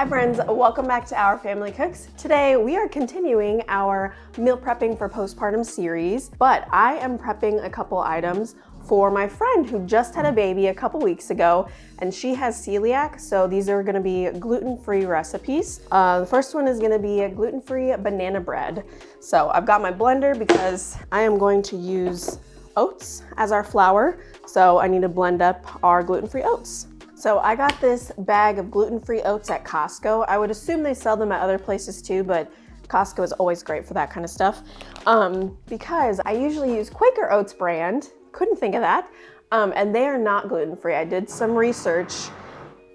Hi friends, welcome back to Our Family Cooks. Today we are continuing our meal prepping for postpartum series, but I am prepping a couple items for my friend who just had a baby a couple weeks ago, and she has celiac, so these are gonna be gluten-free recipes. The first one is gonna be a gluten-free banana bread. So I've got my blender because I am going to use oats as our flour, so I need to blend up our gluten-free oats. So I got this bag of gluten-free oats at Costco. I would assume they sell them at other places too, but Costco is always great for that kind of stuff. Because I usually use Quaker Oats brand, couldn't think of that, and they are not gluten-free. I did some research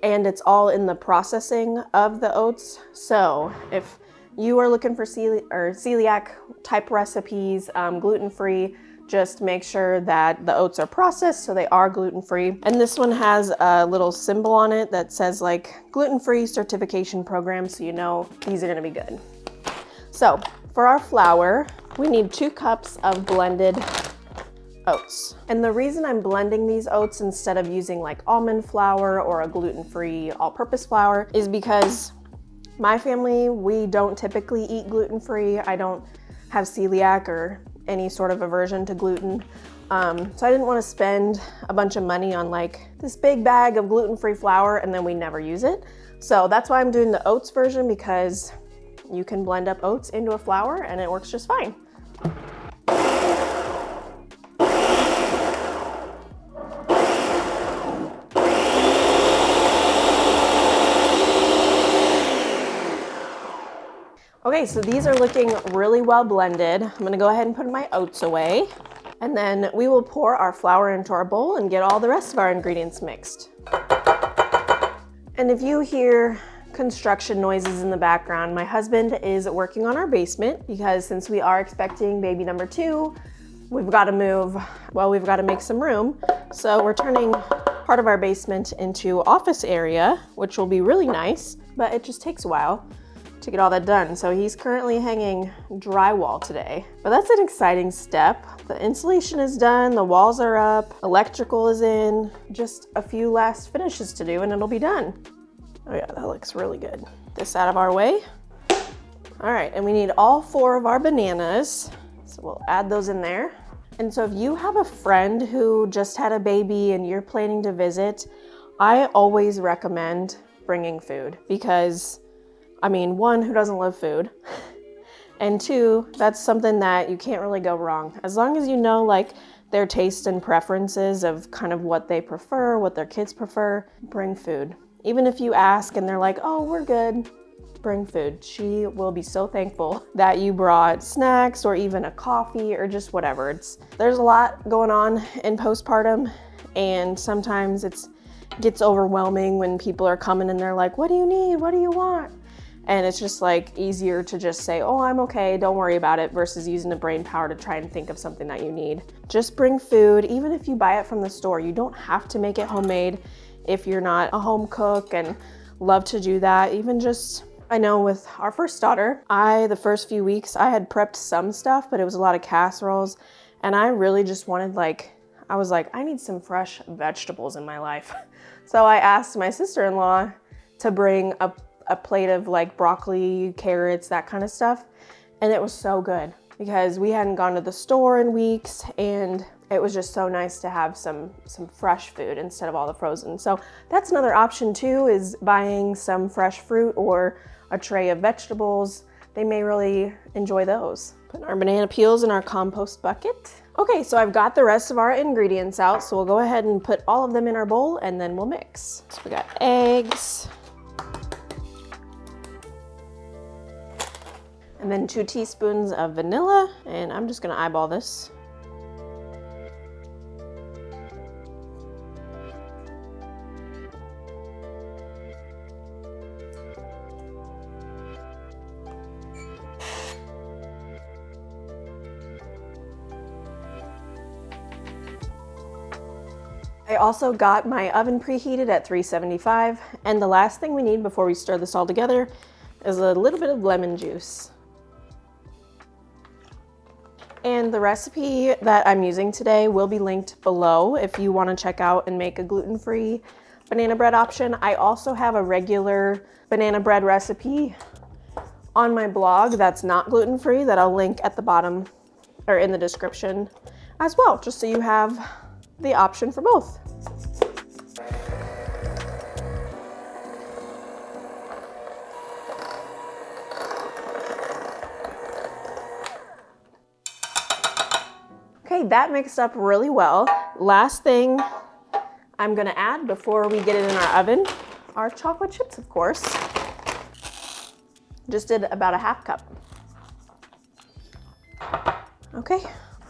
and it's all in the processing of the oats. So if you are looking for celiac type recipes, gluten-free, just make sure that the oats are processed so they are gluten-free. And this one has a little symbol on it that says like gluten-free certification program, so you know these are gonna be good. So for our flour, we need 2 cups of blended oats. And the reason I'm blending these oats instead of using like almond flour or a gluten-free all-purpose flour is because my family, we don't typically eat gluten-free. I don't have celiac or any sort of aversion to gluten. So I didn't want to spend a bunch of money on like this big bag of gluten-free flour and then we never use it. So that's why I'm doing the oats version, because you can blend up oats into a flour and it works just fine. Okay, so these are looking really well blended. I'm gonna go ahead and put my oats away, and then we will pour our flour into our bowl and get all the rest of our ingredients mixed. And if you hear construction noises in the background, my husband is working on our basement because since we are expecting baby number 2, we've got to move, well, we've got to make some room. So we're turning part of our basement into office area, which will be really nice, but it just takes a while to get all that done. So he's currently hanging drywall today, but that's an exciting step. The insulation is done, the walls are up, electrical is in, just a few last finishes to do and it'll be done. Oh yeah, that looks really good. This out of our way. All right, and we need all 4 of our bananas. So we'll add those in there. And so if you have a friend who just had a baby and you're planning to visit, I always recommend bringing food because I mean, 1, who doesn't love food? And 2, that's something that you can't really go wrong. As long as you know like their taste and preferences of kind of what they prefer, what their kids prefer, bring food. Even if you ask and they're like, oh, we're good, bring food. She will be so thankful that you brought snacks or even a coffee or just whatever. There's a lot going on in postpartum, and sometimes it gets overwhelming when people are coming and they're like, what do you need? What do you want? And it's just like easier to just say, oh, I'm okay, don't worry about it, versus using the brain power to try and think of something that you need. Just bring food, even if you buy it from the store. You don't have to make it homemade if you're not a home cook and love to do that. Even just, I know with our first daughter, the first few weeks, I had prepped some stuff, but it was a lot of casseroles. And I really just wanted I was like, I need some fresh vegetables in my life. So I asked my sister-in-law to bring a plate of like broccoli, carrots, that kind of stuff. And it was so good because we hadn't gone to the store in weeks, and it was just so nice to have some fresh food instead of all the frozen. So that's another option too, is buying some fresh fruit or a tray of vegetables. They may really enjoy those. Putting our banana peels in our compost bucket. Okay, so I've got the rest of our ingredients out, so we'll go ahead and put all of them in our bowl and then we'll mix. So we got eggs, and then 2 teaspoons of vanilla, and I'm just gonna eyeball this. I also got my oven preheated at 375, and the last thing we need before we stir this all together is a little bit of lemon juice. And the recipe that I'm using today will be linked below if you want to check out and make a gluten-free banana bread option. I also have a regular banana bread recipe on my blog that's not gluten-free that I'll link at the bottom or in the description as well, just so you have the option for both. Okay, that mixed up really well. Last thing I'm gonna add before we get it in our oven are chocolate chips, of course. Just did about a half cup. Okay,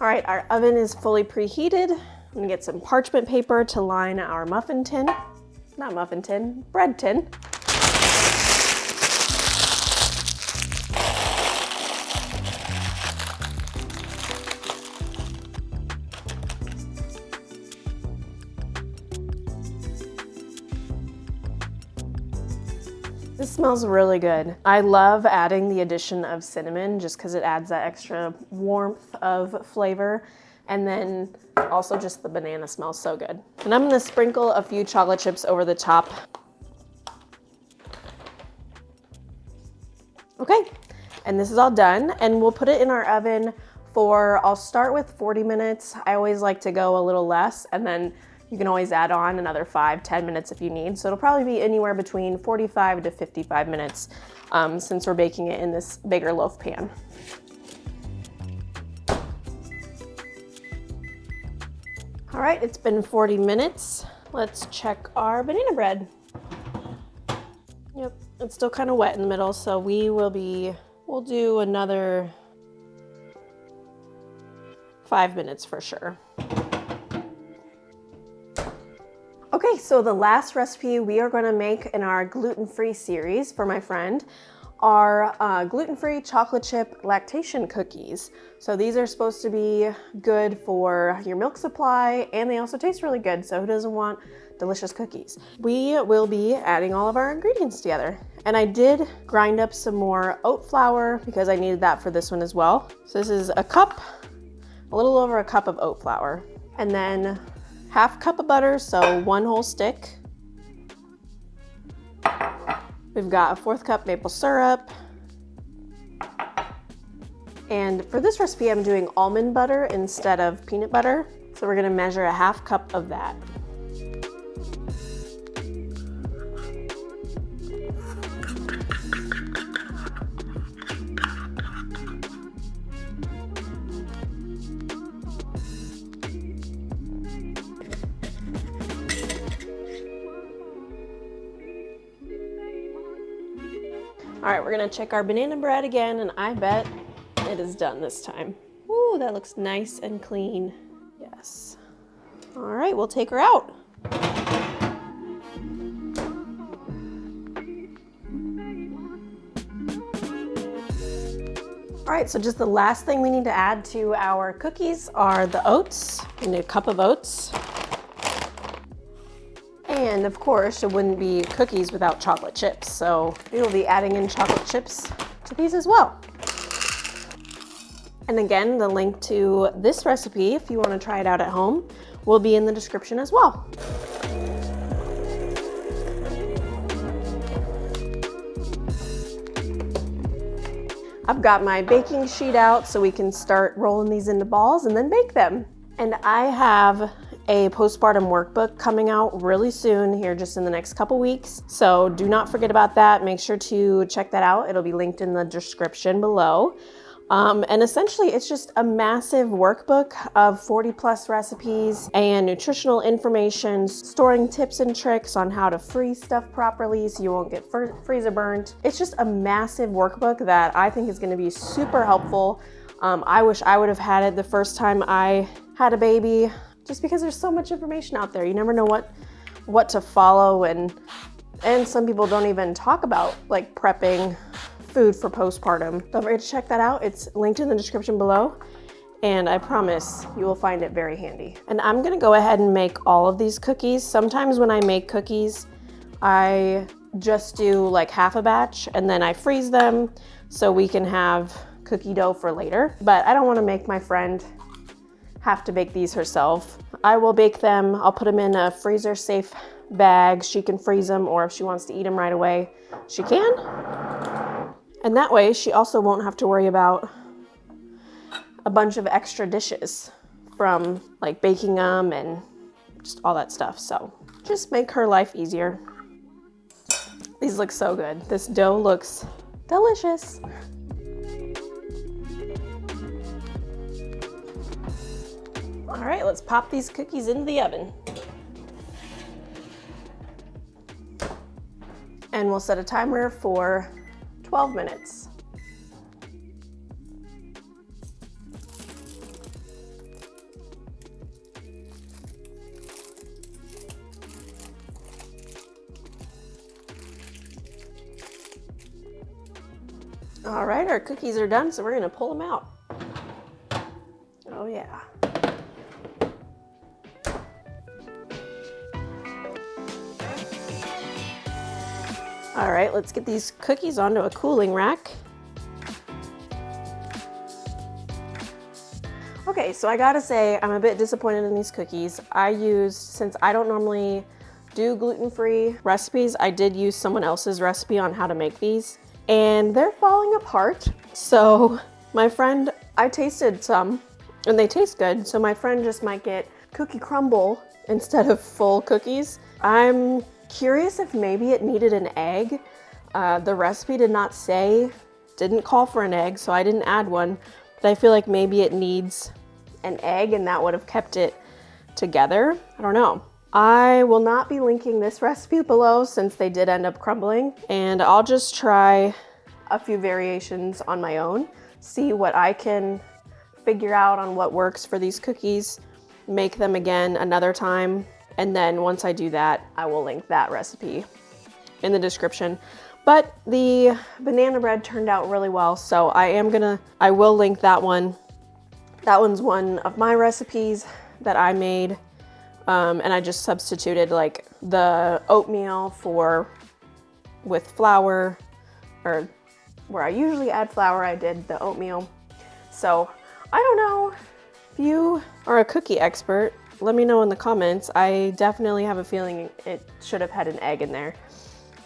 all right, our oven is fully preheated. I'm gonna get some parchment paper to line our muffin tin. Not muffin tin, bread tin. This smells really good. I love adding the addition of cinnamon just because it adds that extra warmth of flavor. And then also just the banana smells so good. And I'm gonna sprinkle a few chocolate chips over the top. Okay, and this is all done. And we'll put it in our oven for, I'll start with 40 minutes. I always like to go a little less, and then you can always add on another 5-10 minutes if you need. So it'll probably be anywhere between 45 to 55 minutes since we're baking it in this bigger loaf pan. All right, it's been 40 minutes. Let's check our banana bread. Yep, it's still kind of wet in the middle, so we'll do another 5 minutes for sure. Okay, so the last recipe we are gonna make in our gluten-free series for my friend are gluten-free chocolate chip lactation cookies. So these are supposed to be good for your milk supply, and they also taste really good, so who doesn't want delicious cookies? We will be adding all of our ingredients together. And I did grind up some more oat flour because I needed that for this one as well. So this is a little over a cup of oat flour. And then half cup of butter, so 1 whole stick. We've got a 1/4 cup maple syrup. And for this recipe, I'm doing almond butter instead of peanut butter. So we're gonna measure a 1/2 cup of that. All right, we're gonna check our banana bread again, and I bet it is done this time. Ooh, that looks nice and clean. Yes. All right, we'll take her out. All right, so just the last thing we need to add to our cookies are the oats. We need a cup of oats. And of course, it wouldn't be cookies without chocolate chips. So we will be adding in chocolate chips to these as well. And again, the link to this recipe, if you want to try it out at home, will be in the description as well. I've got my baking sheet out so we can start rolling these into balls and then bake them. And I have a postpartum workbook coming out really soon here, just in the next couple weeks. So do not forget about that. Make sure to check that out. It'll be linked in the description below. And essentially it's just a massive workbook of 40+ recipes and nutritional information, storing tips and tricks on how to freeze stuff properly so you won't get freezer burnt. It's just a massive workbook that I think is gonna be super helpful. I wish I would have had it the first time I had a baby, just because there's so much information out there. You never know what to follow, and some people don't even talk about like prepping food for postpartum. Don't forget to check that out. It's linked in the description below, and I promise you will find it very handy. And I'm gonna go ahead and make all of these cookies. Sometimes when I make cookies, I just do like half a batch and then I freeze them so we can have cookie dough for later. But I don't wanna make my friend have to bake these herself. I will bake them. I'll put them in a freezer safe bags. She can freeze them, or if she wants to eat them right away, she can. And that way she also won't have to worry about a bunch of extra dishes from like baking them and just all that stuff. So just make her life easier. These look so good. This dough looks delicious. All right, let's pop these cookies into the oven. And we'll set a timer for 12 minutes. All right, our cookies are done, so we're gonna pull them out. Oh yeah. All right, let's get these cookies onto a cooling rack. Okay, so I gotta say, I'm a bit disappointed in these cookies. Since I don't normally do gluten-free recipes, I did use someone else's recipe on how to make these, and they're falling apart. So my friend, I tasted some, and they taste good, so my friend just might get cookie crumble instead of full cookies. I'm curious if maybe it needed an egg. The recipe didn't call for an egg, so I didn't add one, but I feel like maybe it needs an egg and that would have kept it together. I don't know. I will not be linking this recipe below since they did end up crumbling, and I'll just try a few variations on my own, see what I can figure out on what works for these cookies, make them again another time, and then once I do that, I will link that recipe in the description. But the banana bread turned out really well, so I will link that one. That one's one of my recipes that I made, and I just substituted like the oatmeal with flour, or where I usually add flour, I did the oatmeal. So I don't know if you are a cookie expert. Let me know in the comments. I definitely have a feeling it should have had an egg in there.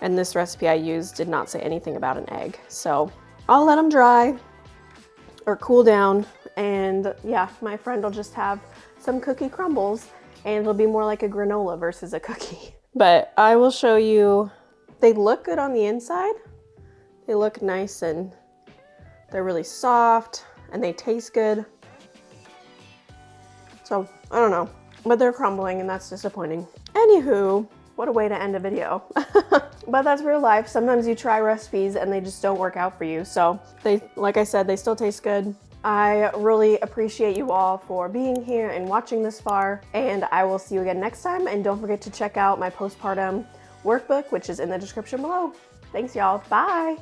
And this recipe I used did not say anything about an egg. So I'll let them dry or cool down. And yeah, my friend will just have some cookie crumbles and it'll be more like a granola versus a cookie. But I will show you, they look good on the inside. They look nice and they're really soft and they taste good. So I don't know, but they're crumbling and that's disappointing. Anywho, what a way to end a video. But that's real life. Sometimes you try recipes and they just don't work out for you. So like I said, they still taste good. I really appreciate you all for being here and watching this far, and I will see you again next time. And don't forget to check out my postpartum workbook, which is in the description below. Thanks y'all, bye.